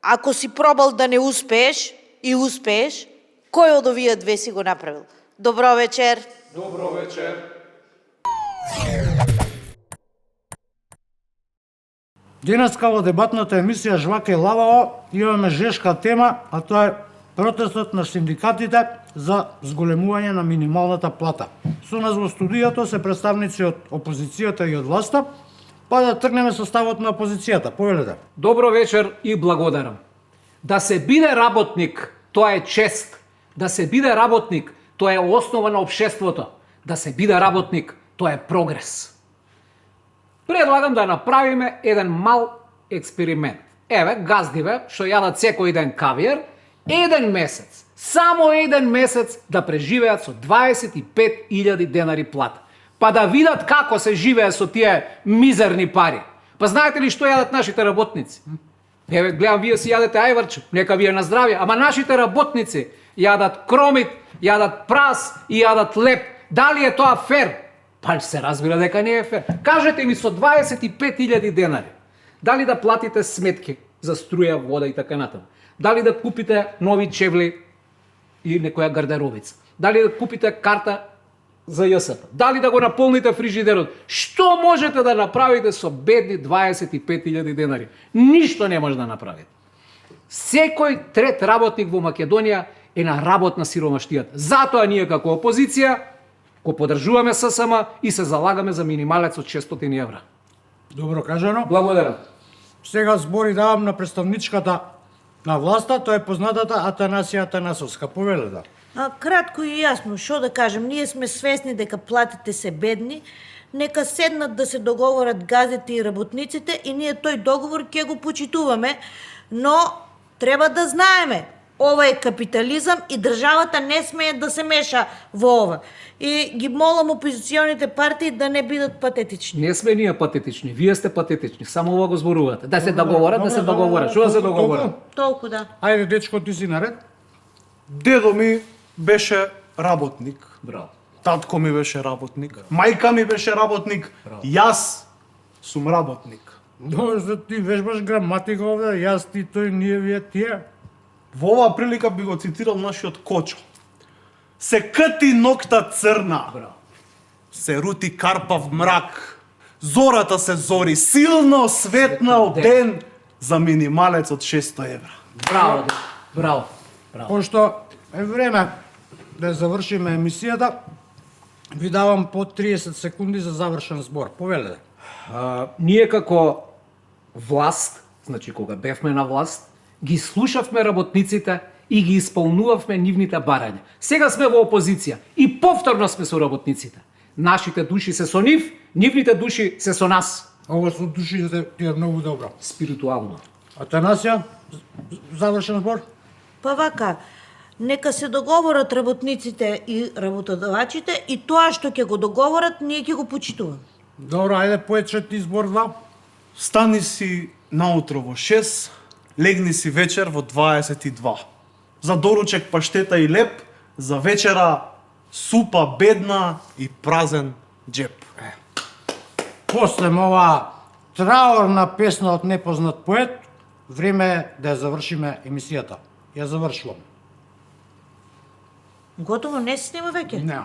Ако си пробал да не успееш и успееш, кој од овие две си го направил? Добро вечер. Добро вечер. Денеска во дебатната емисија Жвака и Лавао имаме жешка тема, а тоа е протестот на синдикатите за зголемување на минималната плата. Со нас во студиото се представници од опозицијата и од власта, па да тргнеме со ставот на опозицијата. Повелете. Добро вечер и благодарам. Да се биде работник, тоа е чест. Да се биде работник, тоа е основа на општеството. Да се биде работник, тоа е прогрес. Предлагам да направиме еден мал експеримент. Еве, газдиве, што јадат секој ден кавиер, еден месец, само еден месец да преживеат со 25.000 денари плата. Па да видат како се живее со тие мизерни пари. Па знаете ли што јадат нашите работници? Еве, гледам, вие си јадете ајварче, нека ви е на здравје, ама нашите работници јадат кромит, јадат прас и јадат леп. Дали е тоа фер? Па се разбира дека не е фер. Кажете ми со 25.000 денари, дали да платите сметки за струја, вода и така натаму? Дали да купите нови чевли и некоја гардеробица? Дали да купите карта за ЈСП? Дали да го наполните фрижидерот? Што можете да направите со бедни 25.000 денари? Ништо не може да направите. Секој трет работник во Македонија е на работна сиромаштијата. Затоа ние како опозиција го поддржуваме ССМ и се залагаме за минималец од 600 евра. Добро кажано. Благодарам. Сега збори давам на представничката на власта, тоа е познатата Атанасија Атанасовска. Повелете. Кратко и јасно, што да кажем, ние сме свесни дека платите се бедни, нека седнат да се договорат газите и работниците и ние тој договор ќе го почитуваме, но треба да знаеме, ова е капитализам и државата не смее да се меша во ова. И ги молам опозиционите партии да не бидат патетични. Не сме ние патетични, вие сте патетични, само ова го зборувате. Да се договорат, да се договорат. Што да се договорат? Толку да. Ајде, дечко, ти си наред. Дедо ми беше работник. Браво. Татко ми беше работник. Мајка ми беше работник. Јас сум работник. Добро, што ти вежбаш граматика овде, јас, ти, тој, ние, вие, тие. Во оваа прилика би го цитирал нашиот Кочо. Се кати нокта црна, Браво. се рути карпав мрак, зората се зори, силно светна од ден. ден за минималец од 600 евра. Браво, дед. Браво. Браво. Пошто е време да завршиме емисијата, ви давам по 30 секунди за завршен збор. Повелете. Ние како власт, значи кога бевме на власт, ги слушавме работниците и ги исполнувавме нивните барања. Сега сме во опозиција и повторно сме со работниците. Нашите души се со нив, нивните души се со нас. Ова со душите ти е многу добро. Спиритуално. Атанасија, завршен збор? Па вака, нека се договорат работниците и работодавачите и тоа што ќе го договорат, ние ќе го почитуваме. Добро, ајде поече ти збор 2. Стани си наутро во 6, легни си вечер во 22. За доручек паштета и леп, за вечера супа бедна и празен џеп. После оваа траорна песна од непознат поет, време е да ја завршиме емисијата. Ја завршувам. Готово, не се снима веќе? Не.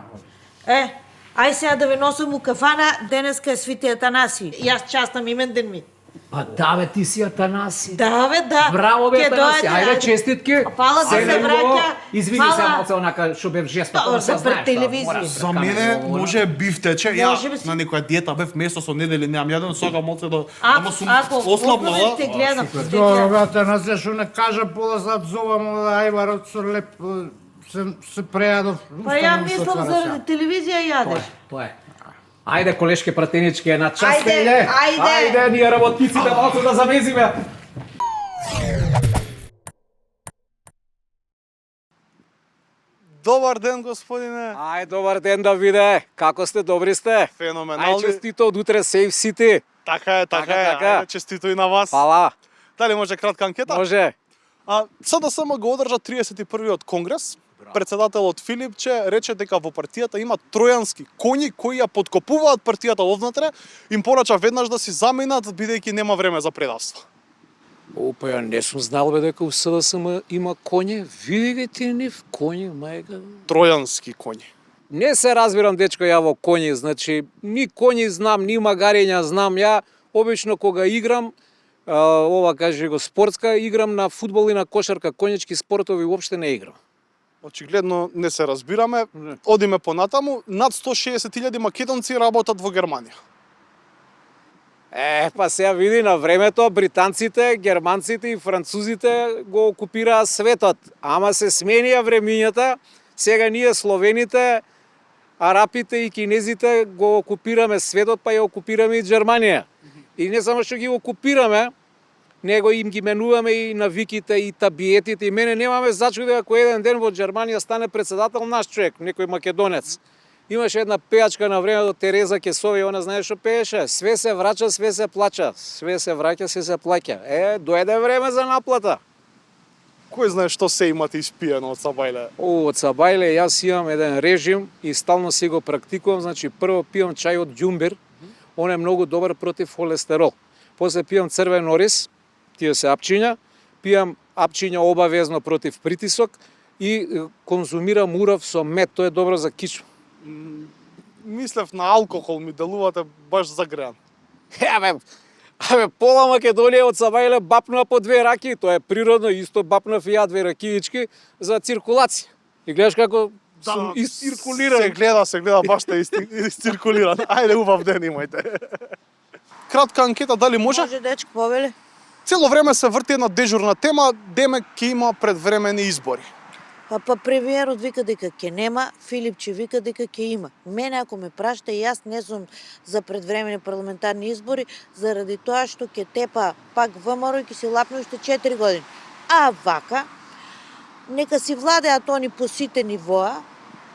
Ај сега да ве носам у кафана, денеска е Свети Атанаси. Јас частам имен ден ми. Па да бе, ти си Атанаси. Да, бе, да. Браво бе, Ќе Атанаси. дојде, Ајде, честитки. Фала да се Седем го. враќа. Извини Фала. се, малце онака што бев жестоко, Па, да се за знаеш. пред телевизија. За мене може биф тече. Може би Ја си. на некоја диета бев место со недели, немам јаден, сакам малце да ама сум Ако ослабнала. те гледам, те Добро, гледам. брате, на се што не кажа пола сат зовам ајварот со леп се прејадов. Па ја мислам заради телевизија јадеш. Тоа е. Ајде, колешке пратенички, една част Ајде, иле. ајде. Ајде, ние работниците малку да завезиме. Добар ден, господине. Ај, добар ден, Давиде. Како сте, добри сте? Феноменални. Ај, честито од утре Сейф Сити. Така е, така е. Така. Ајде, честито и на вас. Фала. Дали може кратка анкета? Може. СДСМ го одржа 31-иот конгрес. Председателот Филипче рече дека во партијата има тројански коњи кои ја подкопуваат партијата однатре, им порача веднаш да си заминат бидејќи нема време за предавство. Па ја не сум знал бе дека у СДСМ има коње. Види ги ти нив коње, мајка. Тројански коњи. Не се разбирам, дечко, ја во коњи, значи, ни коњи знам, ни магарења знам. Ја, обично, кога играм, ова каже го спортска, играм на фудбал и на кошарка, конјачки спортови уопште не играм. Очигледно не се разбираме. Одиме понатаму. Над 160.000 македонци работат во Германија. Па сега види, на времето британците, германците и французите го окупираа светот. Ама се сменија времињата, сега ние словените, арапите и кинезите го окупираме светот, па ја окупираме и Германија. И не само што ги окупираме, него им ги менуваме и навиките, и табиетите, и мене немаме зачуде ако еден ден во Германија стане председател наш човек, некој македонец. Имаше една пејачка на времето Тереза Кесови, она знае што пееше. Све се врача, све се плача. Све се враќа, све се плаќа. Дојде време за наплата. Кој знае што се имате испиено од Сабајле? Од Сабајле јас имам еден режим и стално си го практикувам. Значи, прво пијам чај од ѓумбир, он е многу добар против холестерол. После пијам црвен ориз, тие се апчиња, пијам апчиња обавезно против притисок и конзумирам урав со мед, тоа е добро за кичма. Мислев на алкохол, ми делувате баш загреан. Пола Македонија од Сабајле бапнува по 2 раки, тоа е природно, исто бапнав и ја 2 ракиички за циркулација. И гледаш како сум изциркулиран. Се гледа баш те изциркулиран. Ајде, убав ден имајте. Кратка анкета, дали може? Може, дечко, повеле. Цело време се врти една дежурна тема, демек ќе има предвремени избори. Па премиерот вика дека ќе нема, Филипче вика дека ќе има. Мене ако ме прашате, јас не сум за предвремени парламентарни избори, заради тоа што ќе тепа пак ВМРО и ќе си лапне уште 4 години. А вака, нека си владеат они по сите нивоа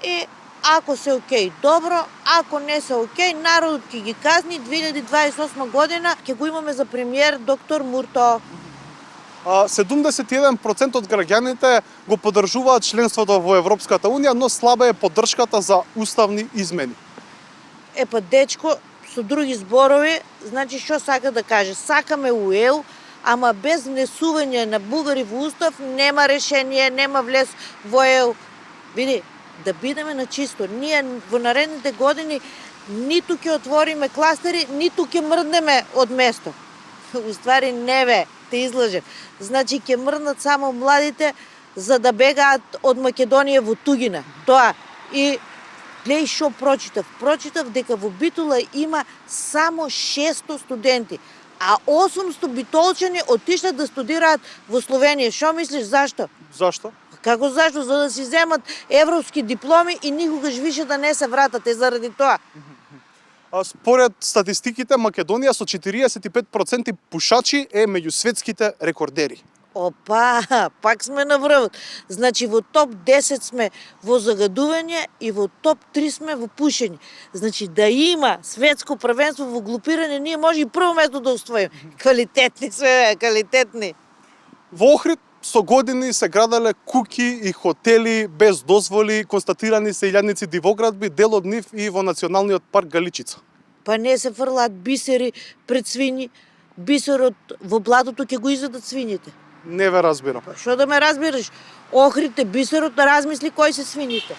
и ако се окей, добро, ако не се окей, народот ќе ги казни. 2028 година ќе го имаме за премиер доктор Мурто. 71% од граѓаните го поддржуваат членството во Европската Унија, но слаба е поддршката за уставни измени. Па дечко, со други зборови, значи што сака да каже? Сакаме УЕУ, ама без внесување на бугари во устав нема решение, нема влез во ЕУ. Види, да бидеме на чисто. Ние во наредните години ниту ќе отвориме кластери, ниту ќе мрднеме од место. Уствари не бе, те излажем. Значи ќе мрднат само младите за да бегаат од Македонија во тугина. Тоа. И гледај што прочитав. Прочитав дека во Битола има само 600 студенти, а 800 битолчани отишла да студираат во Словенија. Што мислиш, зашто? Зашто? Како зашто? За да си земат европски дипломи и никогаш више да не се вратат. Заради тоа. Според статистиките, Македонија со 45% пушачи е меѓу светските рекордери. Опа, пак сме на врвот. Значи во топ 10 сме во загадување и во топ 3 сме во пушење. Значи да има светско првенство во глупирање, ние може и прво место да усвоиме. Квалитетни сме, квалитетни. Во Охрид со години се граделе куки и хотели без дозволи, констатирани се илјадници дивоградби, дел од нив и во Националниот парк Галичица. Па не се фрлаат бисери пред свињи, бисерот во блатото ќе го изведат свињите. Не ве разбирам. Што да ме разбираш? Охрид е бисерот, да размисли кои се свињите.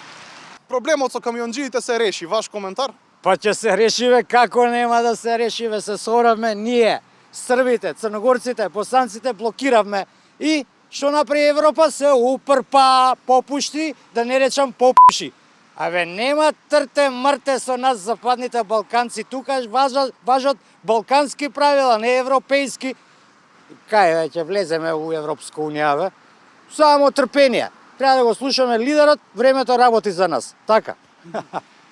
Проблемот со камионџиите се реши. Ваш коментар? Па ќе се решиве, како нема да се решиве, се соравме ние, србите, црногорците, босанците, блокиравме и што направи Европа се упрпа, попушти, да не речам попуши. Нема трте мрте со нас западните балканци, тука важат балкански правила, не европејски. Кај ќе влеземе у Европска унија, бе? Само трпение. Треба да го слушаме лидерот, времето работи за нас. Така.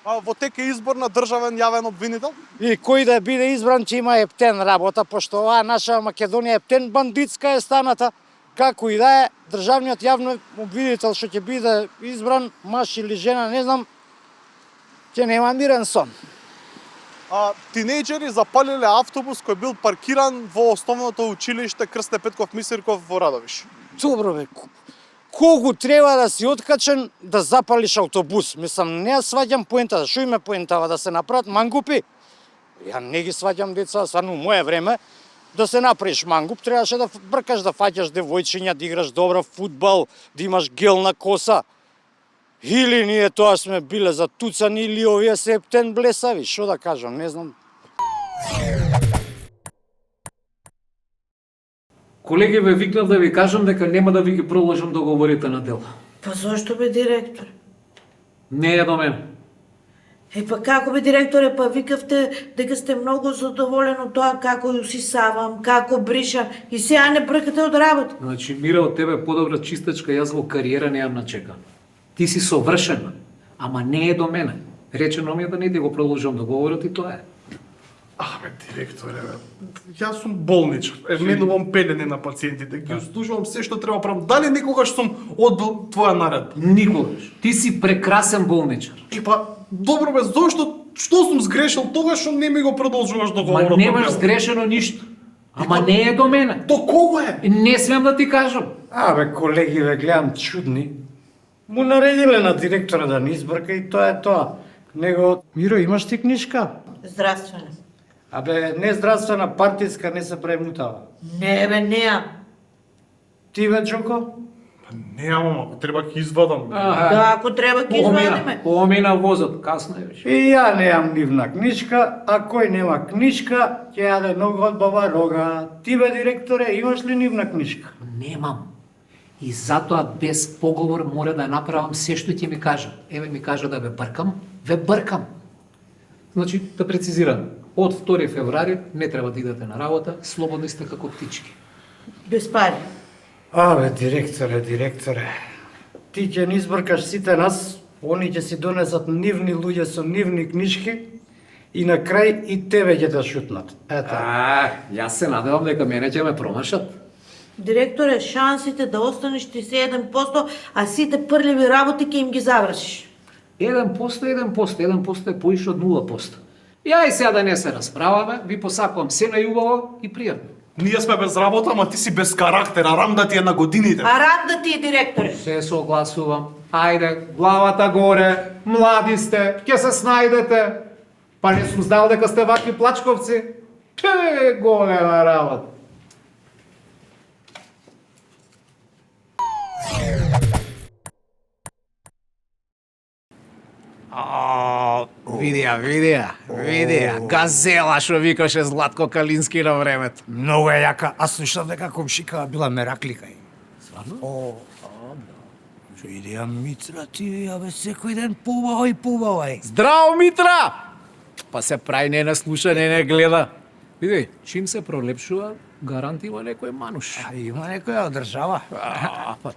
Во тек е избор на државен јавен обвинител? И кој да биде избран, че има ептен работа, пошто оваа наша Македонија ептен бандитска е станата. Како и да е, државниот јавен обвинител што ќе биде избран, маж или жена, не знам, ќе нема мирен сон. Тинејџери запалиле автобус кој бил паркиран во основното училиште Крсте Петков Мисирков во Радовиш. Добро бе, колку треба да си откачен да запалиш автобус? Мислам, не ја сваѓам поентата, шо име поентава да се направат мангупи? Ја не ги сваѓам деца, стварно у моје време, да се направиш мангуп, требаше да бркаш, да фаќаш девојчиња, да играш добро фудбал, да имаш гелна коса. Или ние тоа сме биле затуцани, или овие се ептен блесави, што да кажам, не знам. Колеги, ве викнав да ви кажам дека нема да ви ги продолжам договорите на дел. Па зошто бе, директор? Не е до мене. Па како бе, директоре, па викавте дека сте многу задоволен од тоа како ја усисавам, како бришам и сега не бркате од работа. Значи, Мира, од тебе подобра чистачка, јас во кариера неам начека. Ти си совршена, ама не е до мене. Речено ми е да не ти го продолжам договорот и тоа е. Абе, директоре, јас сум болничар. Менувам пелени на пациентите, ги услужувам се што треба правам. Дали некогаш сум одбил твоја наредба? Никогаш. Ти си прекрасен болничар. И па, добро бе, што сум сгрешил тогаш што не ми го продолжуваш Ма договорот? немаш сгрешено ништо. Ама не е до мене. До кого е? Не смеам да ти кажам. Абе, колеги, ве гледам чудни. Му наредиле на директора да не избрка и тоа е тоа. Него, Миро, имаш ти книжка? Здравствено. Абе, не здравствена, партиска, не се премутава. Не бе, неам. Ти, бе, Джоко? Немам, ако треба ќе извадам. Да, ако треба ќе извадиме. Помина возот, касно е веќе. И ја немам нивна книжка, а кој нема книжка, ќе јаде нога од баба рога. Ти, бе, директоре, имаш ли нивна книжка? Немам. И затоа без поговор мора да направам се што ќе ми кажа. Еве ми кажа да ве бркам. Значи, да прецизирам. Од 2 февруари не треба да идете на работа, слободни сте како птички. Без пари. Абе, директоре, ти ќе ни избркаш сите нас, они ќе си донесат нивни луѓе со нивни книжки и на крај и тебе ќе те шутнат. Ето. Јас се надевам дека мене ќе ме промашат. Директоре, шансите да останеш 31%, а сите прљави работи ќе им ги завршиш. 1% е поише од 0%. Ја и сега да не се расправаме, ви посакувам се најубаво и пријатно. Ние сме без работа, ама ти си без карактер, арам да ти е на годините. А рад да ти е, директоре. Се согласувам. Ајде, главата горе, млади сте, ќе се снајдете. Па не сум знал дека сте вакви плачковци. Голема работа. Видија, газела што викаше Златко Калински на времето. Многу е јака, а слушав дека комшикава била мераклика. Стварно? Што идеја Митра ти, абе, секој ден побава. Здраво, Митра! Па се прави не слуша, не гледа. Види, чим се пролепшува, гарант има некој мануш. А има некоја од држава?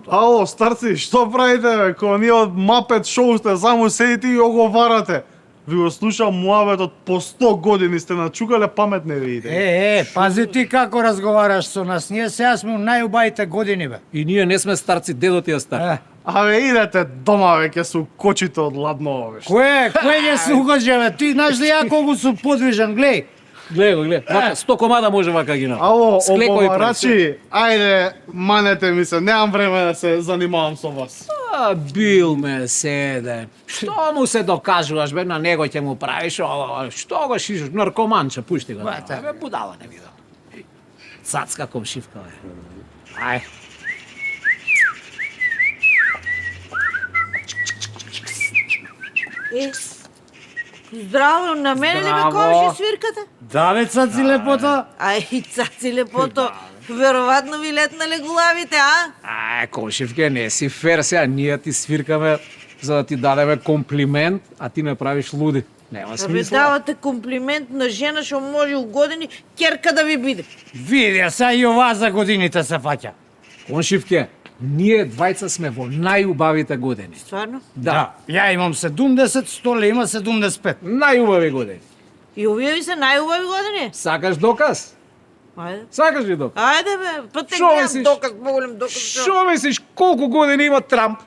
Ало, старци, што правите, бе? Кога ние од Мапет шоу сте, само седите и оговарате. Ви го слушам муаветот по 100 години, сте начукале паметни видите. Пази ти како разговараш со нас, ние сега сме у најубавите години, бе. И ние не сме старци, дедо ти е стар. Абе, идете дома, ве, ќе се укочите од ладно, бе. Кој ќе се угоđe, бе? Ти знаеш ли ја колку сум подвижен, глеј. Гледа. Вака 100 комада може вака ги на. Ало, Склекови обоварачи, ајде, манете ми се, немам време да се занимавам со вас. Бил ме седен. Што му се докажуваш, бе, на него ќе му правиш ова, што го шишиш, наркоманче, пушти го. Бе, будала не видам. Цацка комшивка, бе. Ај. Здраво, на мене ли ме Здраво. комши свирката? Да, бе, цаци лепота. Ај, цаци лепото, веројатно ви летнале главите, а? Комшивке, не си фер сега, ние ти свиркаме за да ти дадеме комплимент, а ти не правиш луди. Нема Да ви смисла. давате комплимент на жена што може у години керка да ви биде. Види, сега и ова за годините се фаќа. Комшивке, ние двајца сме во најубавите години. Стварно? Да, Ја имам 70, Столе има 75. најубави години. И овие ви се најубави години? Сакаш доказ? Ајде. Сакаш ли доказ? Ајде бе, па те Шо гледам мислиш? доказ, поголем доказ. Шо мислиш, колку години има Трамп?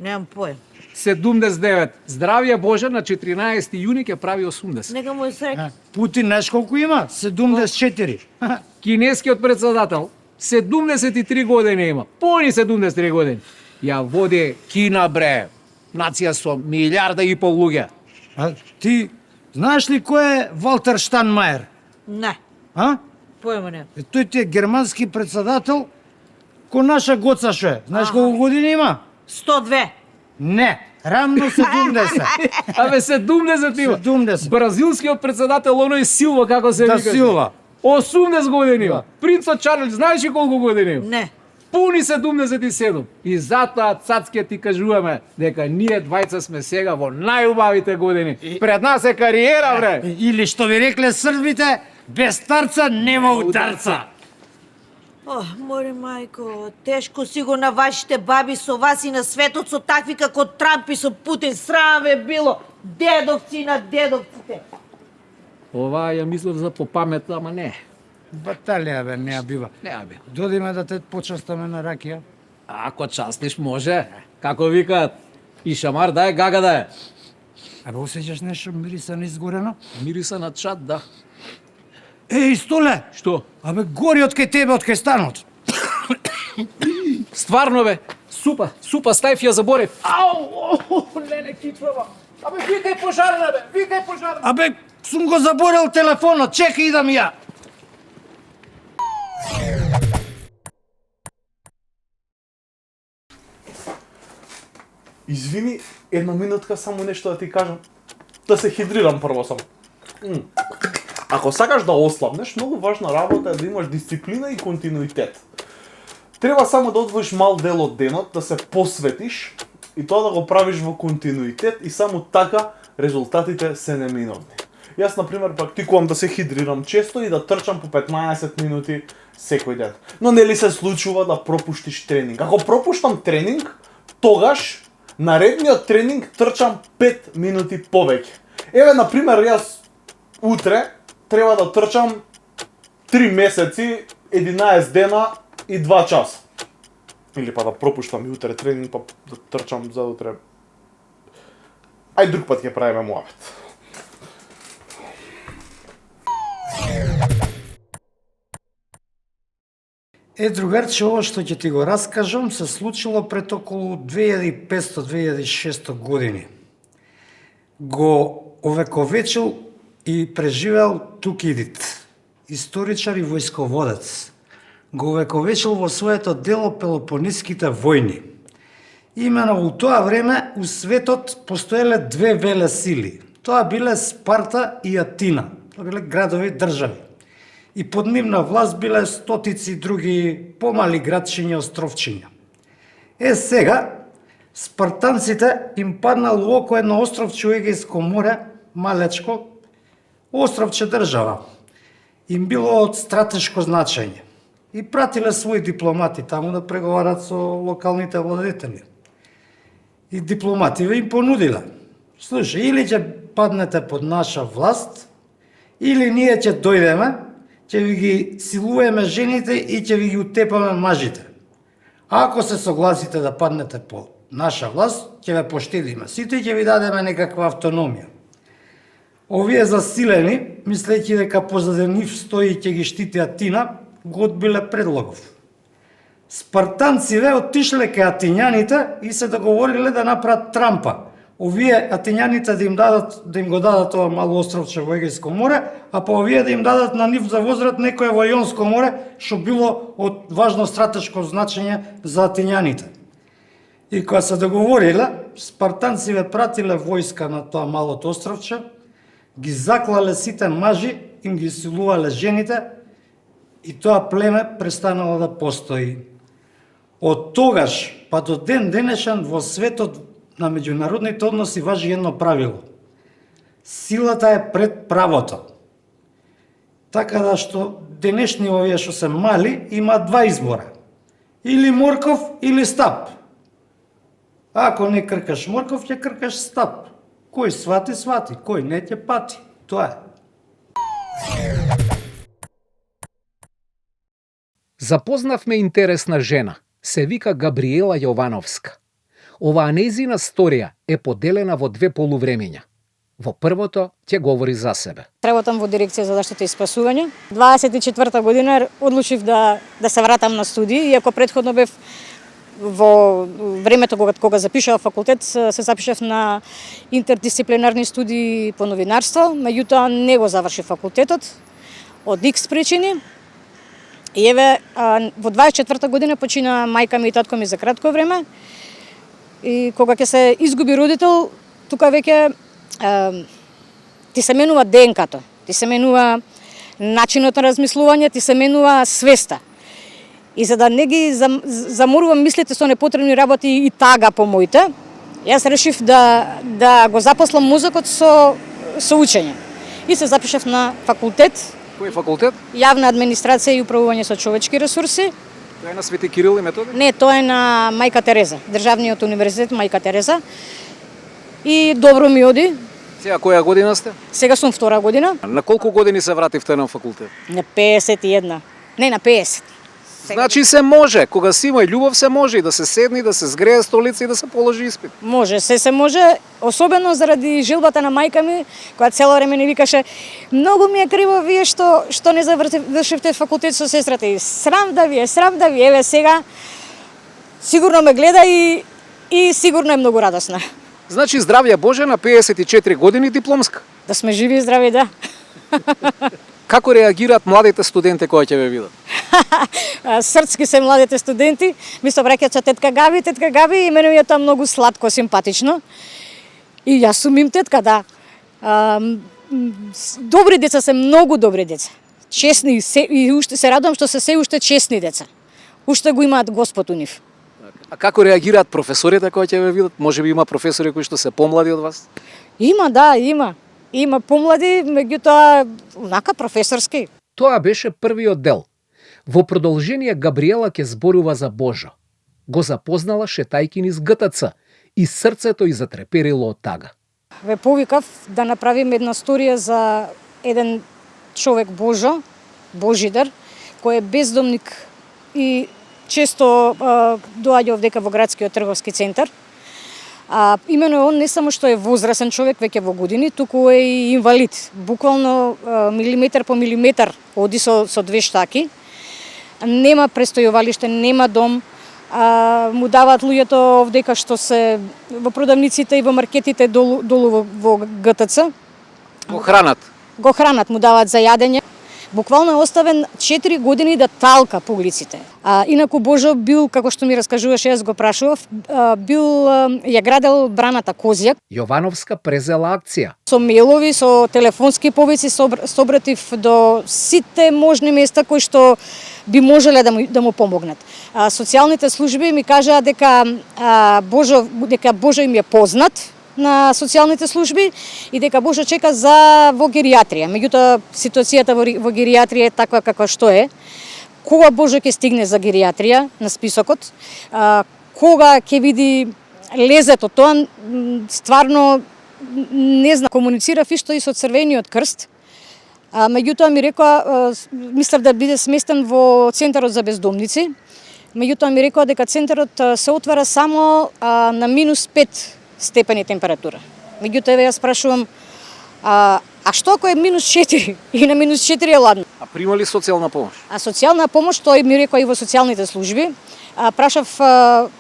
Немам поем. 79. Здравје Боже, на 14 јуни ќе прави 80. Нека му е среќа. Путин знаеш колку има? 74. Кинескиот председател 73 години има. Пони 73 години. Ја води Кина, бре. Нација со 1,5 милиарда луѓе. А ти знаеш ли кој е Валтер Штанмајер? Не. А? Поема не. Тој ти е германски председател, ко наша Гоца шо е. Знаеш колку години има? 102. Не, рамно 70. Абе 70 има. 70. Бразилскиот председател оној Силва како се Да, вика. Силва. 80 години има. Да. Принцот Чарлз знаеш ли колку години има? Не. Пуни 77. И затоа цацке ти кажуваме дека ние двајца сме сега во најубавите години. Пред нас е кариера, бре. Или што ви рекле србите, без старца нема ударца. О, море мајко, тешко си го на вашите баби со вас и на светот со такви како Трамп и со Путин. Срам е било. Дедовци на дедовците. Ова ја мислев за попаметно, ама не. Баталија бе, неа бива. Не, бе. Додиме да те почастаме на ракија. Ако частиш може. Како викаат, и шамар да е, гага да е. Абе, осеќаш нешто мириса на изгорено? Мириса на чат, да. Еј, Столе! Што? Абе, гори од кај тебе, од кај станот. Стварно бе. Супа, стајф ја заборев. Ау, не китвава. Абе, викај пожарна бе, викај пожарна. Абе, сум го заборел телефонот, чекај идам ја. Извини, една минутка само нешто да ти кажам. Да се хидрирам прво само. Ако сакаш да ослабнеш, многу важна работа е да имаш дисциплина и континуитет. Треба само да одвоиш мал дел од денот, да се посветиш и тоа да го правиш во континуитет и само така резултатите се неминовни. Јас, например, практикувам да се хидрирам често и да трчам по 15 минути секој ден. Но нели се случува да пропуштиш тренинг? Ако пропуштам тренинг, тогаш наредниот тренинг трчам 5 минути повеќе. Еве, например, јас утре треба да трчам 3 месеци, 11 дена и 2 часа. Или па да пропуштам и утре тренинг, па да трчам за утре. Ај друг пат ќе правиме муабет. Другарче, ова што ќе ти го раскажам се случило пред околу 2500-2600 години. Го овековечил и преживел Тукидид, историчар и војсководец. Го овековечил во своето дело Пелопониските војни. Имено во тоа време у светот постоеле две веле сили. Тоа биле Спарта и Атина. Тоа биле градови држави. И под нивна власт биле стотици други помали градчиња, островчиња. Сега, спартанците им паднал у око едно островче у Егејско море, малечко, островче држава. Им било од стратешко значење. И пратиле своји дипломати таму да преговарат со локалните владетели. И дипломативе им понудиле: слушај, или ќе паднете под наша власт, или ние ќе дојдеме, ќе ви ги силуваме жените и ќе ви ги утепаме мажите. А ако се согласите да паднете по наша власт, ќе ве поштедиме сите и ќе ви дадеме некаква автономија. Овие засилени, мислејќи дека позади нив стои и ќе ги штити Атина, го одбиле предлогов. Спартанциве отишле кај атињаните и се договориле да направат трампа. Овие атињаните да им го дадат ова мало островче во Егејско море, а па овие да им дадат на нив за возврат некое во Јонско море, што било од важно стратешко значење за атињаните. И кога се договориле, спартанциве пратиле војска на тоа малото островче, ги заклале сите мажи, им ги силувале жените и тоа племе престанало да постои. Од тогаш па до ден денешен во светот на меѓународните односи важи едно правило. Силата е пред правото. Така да што денешни овие што се мали има два избора. Или морков или стап. А ако не кркаш морков, ќе кркаш стап. Кој свати, свати, кој не ќе пати. Тоа е. Запознавме интересна жена. Се вика Габриела Јовановска. Оваа нејзина сторија е поделена во две полувремења. Во првото ќе говори за себе. Работам во дирекција за заштита и спасување. 24 година одлучив да се вратам на студии, иако претходно бев во времето кога запишав факултет, се запишав на интердисциплинарни студии по новинарство, меѓутоа не го завршив факултетот од X причини. И еве, во 24-та година почина мајка ми и татко ми за кратко време. И кога ќе се изгуби родител, тука веќе ти се менува ДНК-то, ти се менува начинот на размислување, ти се менува свеста. И за да не ги заморувам мислите со непотребни работи и тага по моите, јас решив да го запослам мозокот со учење. И се запишав на факултет, Кој факултет? јавна администрација и управување со човечки ресурси. Тоа е на Свети Кирил и Методи? Не, тоа е на Мајка Тереза, Државниот универзитет Мајка Тереза. И добро ми оди. Сега која година сте? Сега сум втора година, На колку години се вративте на факултет? на 51. Не, на 50. Значи се може, кога си има и љубов се може и да се седне, и да се згрее столица и да се положи испит. Може, се може, особено заради жилбата на мајка ми, која цело време ни викаше: многу ми е криво вие што не завршивте факултет со сестрата. И срам да ви, еве сега сигурно ме гледа и сигурно е многу радосна. Значи здравје Боже на 54 години дипломска. Да сме живи и здрави, да. Како реагираат младите студенти кои ќе ве видат? Срцки се младите студенти, ми се враќаат тетка Габи, и мене ми е тоа многу сладко, симпатично. И јас сум им тетка, да. Добри деца се, многу добри деца. Честни, и уште се радувам што се уште честни деца. Уште го имаат Господ у нив. А како реагираат професорите кои ќе ве видат? Може би има професори кои што се помлади од вас? Има, да, има. Има помлади, меѓутоа, онака професорски. Тоа беше првиот дел. Во продолжение Габриела ќе зборува за Божо. Го запознала шетајки низ ГТЦ и срцето ѝ затреперило од тага. Ве повикав да направим една сторија за еден човек Божо, Божидар, кој е бездомник и често доаѓа овдека во градскиот трговски центар. Имено он не само што е возрасен човек веќе во години, туку е и инвалид. Буквално милиметар по милиметар оди со две штаки. Нема престојувалиште, нема дом. Му даваат луѓето овдека што се во продавниците и во маркетите долу во ГТЦ. Го хранат. Го хранат, му даваат за јадење. Буквално е оставен 4 години да талка по улиците. Инаку Божо бил, како што ми раскажуваше, јас го прашував, ја градел браната Козјак. Јовановска презела акција. Со мејлови, со телефонски повици собратив до сите можни места кои што би можеле да му помогнат. Социјалните служби ми кажаа дека Божо им е познат на социјалните служби и дека Божо чека во геријатрија. Меѓутоа, ситуацијата во геријатрија е таква каква што е. Кога Божо ќе стигне за геријатрија на списокот, кога ќе види лезето, тоа стварно не знам. Комуницирав исто и со Црвениот крст. Меѓутоа ми рекоа, мислев да биде сместен во центарот за бездомници. Меѓутоа ми рекоа дека центарот се отвара само на -5 степени температура. Меѓутоа јас прашувам, што ако е -4 и на -4 е ладно? А прима ли социјална помош? Социјална помош, тој ми рекоа и во социјалните служби. Прашав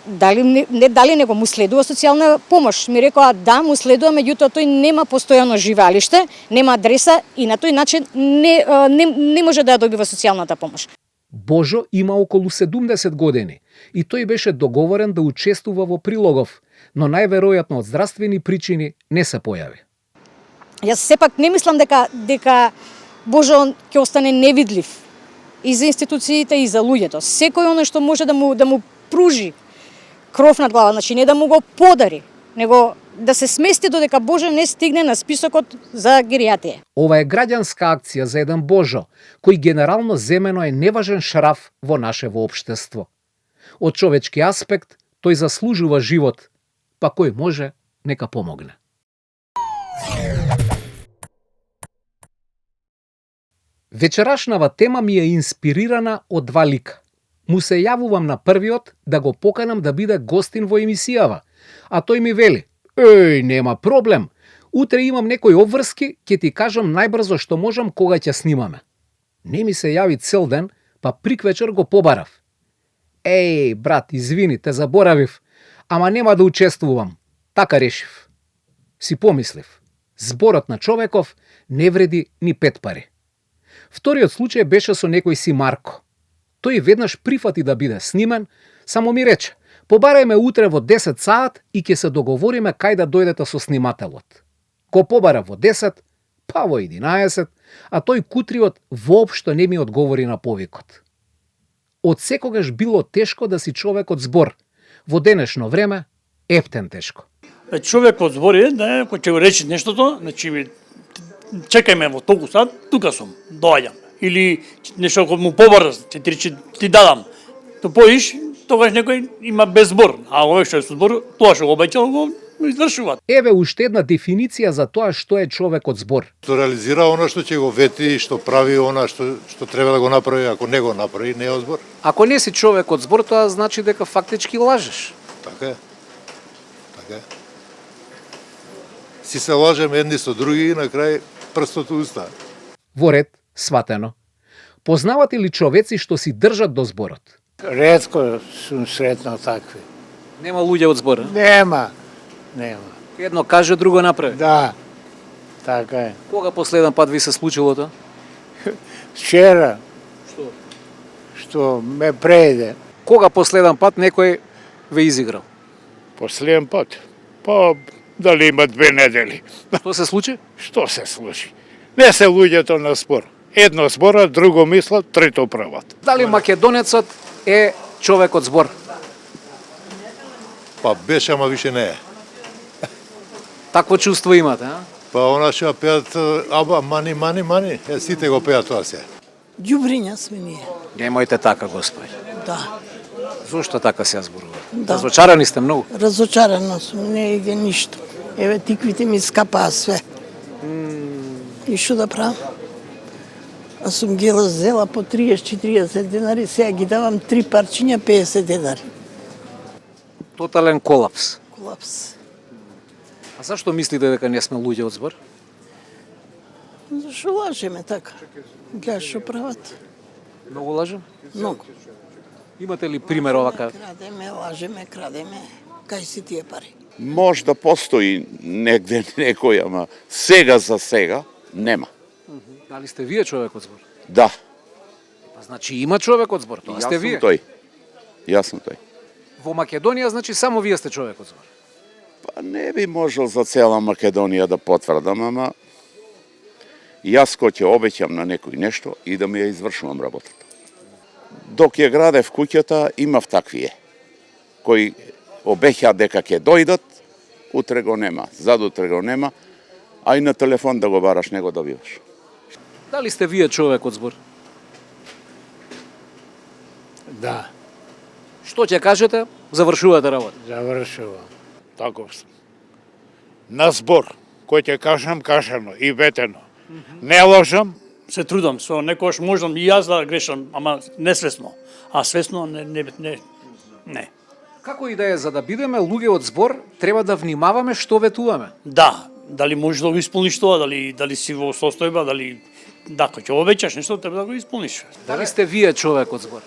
дали него му следува социјална помош. Ми рекоа да, му следува, меѓутоа тој нема постојано живеалиште, нема адреса и на тој начин не може да ја добива социјалната помош. Божо има околу 70 години и тој беше договорен да учествува во Прилогов, но најверојатно од здравствени причини не се појави. Јас сепак не мислам дека Божо ќе остане невидлив и за институциите и за луѓето. Секој оно што може да му пружи кров над глава, значи не да му го подари, него да се смести додека Божо не стигне на списокот за геријатрија. Ова е граѓанска акција за еден Божо, кој генерално земено е неважен шраф во нашево општество. Од човечки аспект, тој заслужува живот, па кој може, нека помогне. Вечерашнава тема ми е инспирирана од два лика. Му се јавувам на првиот да го поканам да биде гостин во емисијава, а тој ми вели: "Еј, нема проблем. Утре имам некои обврски, ќе ти кажам најбрзо што можам кога ќе снимаме." Не ми се јави цел ден, па приквечер го побарав. "Еј, брат, извини, те заборавив, ама нема да учествувам. Така решив." Си помислив, зборот на човеков не вреди ни 5 пари. Вториот случај беше со некој си Марко. Тој веднаш прифати да биде снимен, само ми рече: "Побарај ме утре во 10 саат и ќе се договориме кај да дојдете со снимателот." Ко побара во 10, па во 11, а тој кутриот воопшто не ми одговори на повикот. Од секогаш било тешко да си човек од збор. Во денешно време, ефтен тешко. Човек од збор е, да, кој ќе го рече нештото, значи чекај ме во толку сат, тука сум, доаѓам. Или нешто кој му побрз, ти дадам. То поиш, тогаш некој има без збор, а овој што е со збор, тоа што го обеќал го извршува. Еве уште една дефиниција за тоа што е човек од збор. Што реализира оно што ќе го вети, што прави она што треба да го направи, ако не го направи, не е од збор. Ако не си човек од збор, тоа значи дека фактички лажеш. Така е. Така е. Си се лажеме едни со други и на крај прстот уста. Во ред, сватено. Познавате ли човеци што си држат до зборот? Ретко сум сретнал такви. Нема луѓе од збор. Нема. Едно каже, друго направи. Да, така е. Кога последен пат ви се случило тоа? Вчера. Што ме прееде. Кога последен пат некој ве изиграл? Последен пат? Па, дали има 2 недели. Што се случи? Што се случи? Не се луѓето на спор. Едно збора, друго мислат, трето прават. Дали македонецот е човек од збор? Па беше, ама више не е. Такво чувство имате, а? Па она што пеат аба мани, сите го пеат тоа се. Ѓубриња сме ние. Немојте така, господи. Да. Зошто така се зборува? Да. Разочарани сте многу. Разочарана сум, не иде ништо. Еве тиквите ми скапаа све. И што да правам? А сум ги зела по 30-40 денари, сега ги давам 3 парчиња 50 денари. Тотален колапс. Колапс. А зашто мислите дека не сме луѓе од збор? Зашо лажеме така? Гледаш што прават? Многу лажем? Многу. Имате ли пример овака? Крадеме, лажеме, крадеме. Кај си тие пари? Може да постои негде некој, ама сега за сега нема. Дали сте вие човек од збор? Да, Па значи има човек од збор, тоа јас сте сум вие. тој. Јас сум тој. Во Македонија значи само вие сте човек од збор. Па не би можел за цела Македонија да потврдам, ама јас кој ќе обеќам на некој нешто и да ми ја извршувам работата. Док ја градев куќата, имав таквие, кои обеќа дека ќе дојдат, утре го нема, задутре го нема, а и на телефон да го бараш не го добиваш. Дали сте вие човек од збор? Да, Што ќе кажете? Завршувате работа. завршувам. Таков сум. На збор, кој ќе кажам, кажано и ветено. Не лажам, Се трудам, со некојаш можам и јас да грешам, ама несвесно. А свесно не. Како и да е, за да бидеме луѓе од збор, треба да внимаваме што ветуваме. Да, дали можеш да го исполниш тоа, дали си во состојба, дали кога ќе обеќаш нешто, треба да го исполниш. Дали сте вие човек од збор?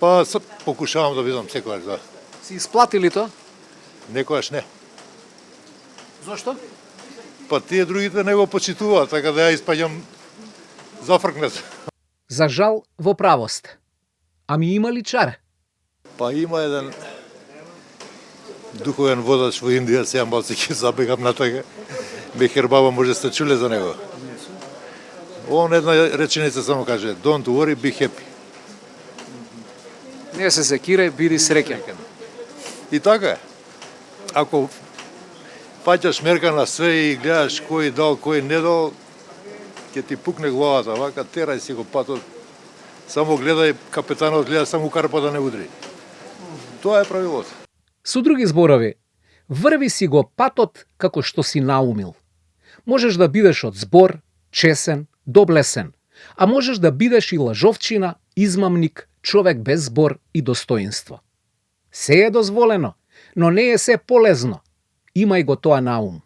Па покушавам да бидам секогаш, да. Си исплатили тоа? Некојаш не. Зошто? Па тие другите не го почитуваат, така да ја испаѓам зафркнат. За жал, во правост. Ами има ли чар? Па има еден духовен водач во Индија, сега малце ќе забегам на тоа. Мехер баба, може сте чуле за него? Он една реченица само каже: Don't worry, be happy. Не се секирај, биди среќен. И така е. Ако паќаш мерка на све и гледаш кој дал, кој не дал, ќе ти пукне главата, вака терај си го патот. Само гледај, капетанот гледа само карпа да не удри. Тоа е правилото. Со други зборови, врви си го патот како што си наумил. Можеш да бидеш од збор, чесен, доблесен, а можеш да бидеш и лажовчина, измамник, човек без збор и достоинство. Се е дозволено, но не е се полезно. Имај го тоа на ум.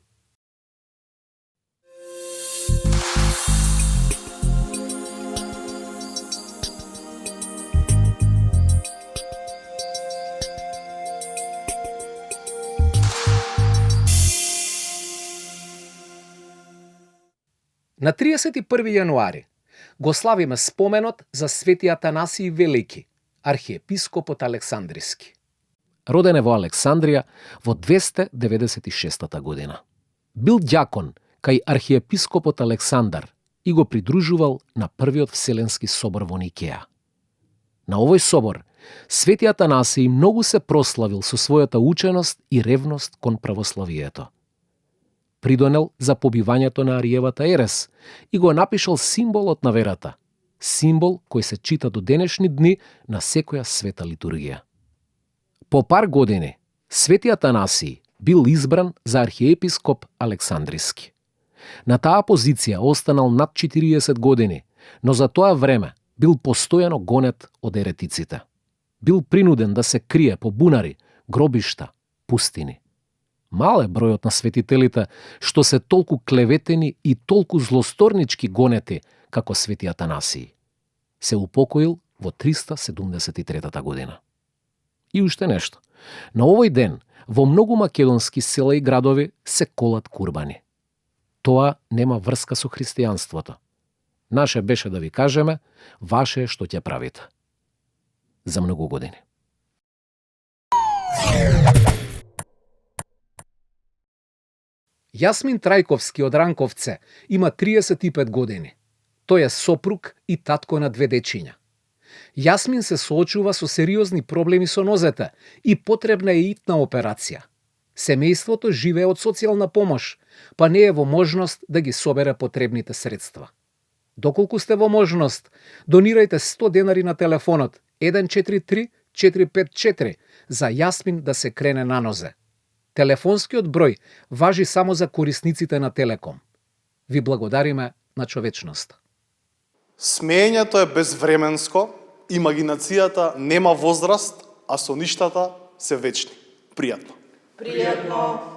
На 31. јануари го славиме споменот за Свети Атанасиј Велики, архиепископот Александриски. Роден е во Александрија во 296 година. Бил ѓакон кај архиепископот Александар и го придружувал на првиот Вселенски собор во Никеја. На овој собор, Свети Атанасиј многу се прославил со својата ученост и ревност кон православието. Придонел за побивањето на Ариевата ерес и го напишал символот на верата, символ кој се чита до денешни дни на секоја света литургија. По пар години, Свети Атанасиј бил избран за архиепископ Александриски. На таа позиција останал над 40 години, но за тоа време бил постојано гонет од еретиците. Бил принуден да се крие по бунари, гробишта, пустини. Мал е бројот на светителите што се толку клеветени и толку злосторнички гонети како Свети Атанасиј. Се упокоил во 373 година. И уште нешто. На овој ден во многу македонски села и градови се колат курбани. Тоа нема врска со христијанството. Наше беше да ви кажеме, ваше е што ќе правите. За многу години. Јасмин Трајковски од Ранковце има 35 години. Тој е сопруг и татко на 2 дечиња. Јасмин се соочува со сериозни проблеми со нозете и потребна е итна операција. Семејството живее од социјална помош, па не е во можност да ги собере потребните средства. Доколку сте во можност, донирајте 100 денари на телефонот 143 454 за Јасмин да се крене на нозе. Телефонскиот број важи само за корисниците на Телеком. Ви благодариме на човечноста. Смеењето е безвременско, имагинацијата нема возраст, а соништата се вечни. Пријатно. Пријатно.